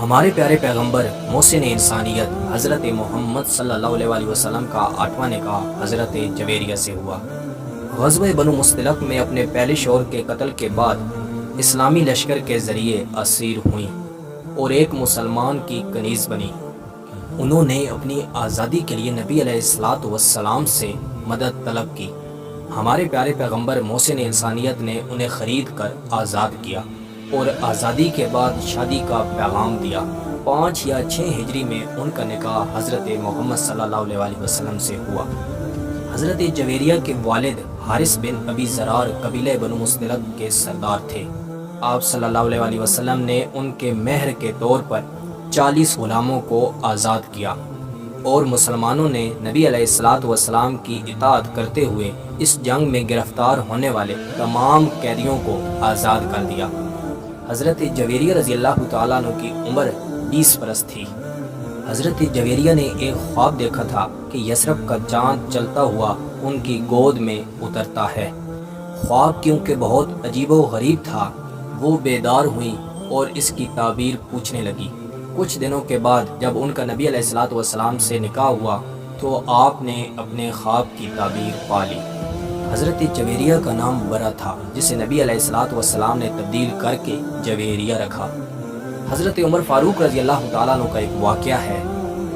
ہمارے پیارے پیغمبر محسن انسانیت حضرت محمد صلی اللہ علیہ وسلم کا 8واں نکاح حضرت جویریہ سے ہوا۔ غزوہ بنو مصطلق میں اپنے پہلے شوہر کے قتل کے بعد اسلامی لشکر کے ذریعے اسیر ہوئیں اور ایک مسلمان کی کنیز بنی۔ انہوں نے اپنی آزادی کے لیے نبی علیہ السلام سے مدد طلب کی۔ ہمارے پیارے پیغمبر محسن انسانیت نے انہیں خرید کر آزاد کیا اور آزادی کے بعد شادی کا پیغام دیا۔ 5 یا 6 ہجری میں ان کا نکاح حضرت محمد صلی اللہ علیہ وسلم سے ہوا۔ حضرت جویریہ کے والد حارث بن ابی زرار قبیلہ بنو مصطلق کے سردار تھے۔ آپ صلی اللہ علیہ وسلم نے ان کے مہر کے طور پر 40 غلاموں کو آزاد کیا اور مسلمانوں نے نبی علیہ السلام کی اطاعت کرتے ہوئے اس جنگ میں گرفتار ہونے والے تمام قیدیوں کو آزاد کر دیا۔ حضرت جویریہ رضی اللہ تعالیٰ عنہ کی عمر 20 برس تھی۔ حضرت جویریہ نے ایک خواب دیکھا تھا کہ یثرب کا چاند چلتا ہوا ان کی گود میں اترتا ہے۔ خواب کیونکہ بہت عجیب و غریب تھا، وہ بیدار ہوئیں اور اس کی تعبیر پوچھنے لگی۔ کچھ دنوں کے بعد جب ان کا نبی علیہ السلام سے نکاح ہوا تو آپ نے اپنے خواب کی تعبیر پا لی۔ حضرت جویریہ کا نام برا تھا، جسے نبی علیہ السلام نے تبدیل کر کے جویریہ رکھا۔ حضرت عمر فاروق رضی اللہ تعالیٰ عنہ کا ایک واقعہ ہے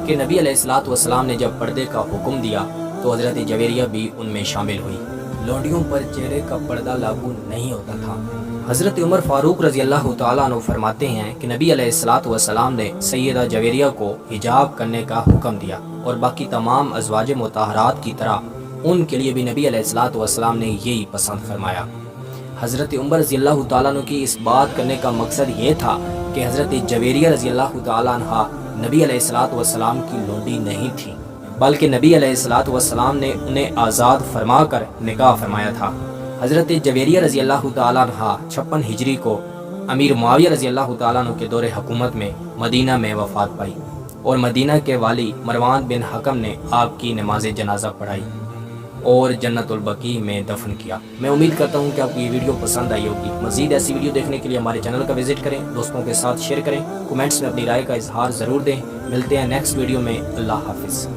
کہ نبی علیہ السلام نے جب پردے کا حکم دیا تو حضرت جویریہ بھی ان میں شامل ہوئی۔ لونڈیوں پر چہرے کا پردہ لاگو نہیں ہوتا تھا۔ حضرت عمر فاروق رضی اللہ تعالیٰ عنہ فرماتے ہیں کہ نبی علیہ السلام نے سیدہ جویریہ کو حجاب کرنے کا حکم دیا اور باقی تمام ازواج مطہرات کی طرح ان کے لیے بھی نبی علیہ السلام نے یہی پسند فرمایا۔ حضرت عمر رضی اللہ تعالیٰ عنہ کی اس بات کرنے کا مقصد یہ تھا کہ حضرت جویریہ رضی اللہ تعالیٰ عنہ نبی علیہ السلام کی لونڈی نہیں تھی، بلکہ نبی علیہ السلام نے انہیں آزاد فرما کر نکاح فرمایا تھا۔ حضرت جویریہ رضی اللہ تعالیٰ عنہ 56 ہجری کو امیر معاویہ رضی اللہ تعالیٰ عنہ کے دور حکومت میں مدینہ میں وفات پائی اور مدینہ کے والی مروان بن حکم نے آپ کی نماز جنازہ پڑھائی اور جنت البقیع میں دفن کیا۔ میں امید کرتا ہوں کہ آپ کو یہ ویڈیو پسند آئی ہوگی۔ مزید ایسی ویڈیو دیکھنے کے لیے ہمارے چینل کا وزٹ کریں، دوستوں کے ساتھ شیئر کریں، کومنٹس میں اپنی رائے کا اظہار ضرور دیں۔ ملتے ہیں نیکسٹ ویڈیو میں۔ اللہ حافظ۔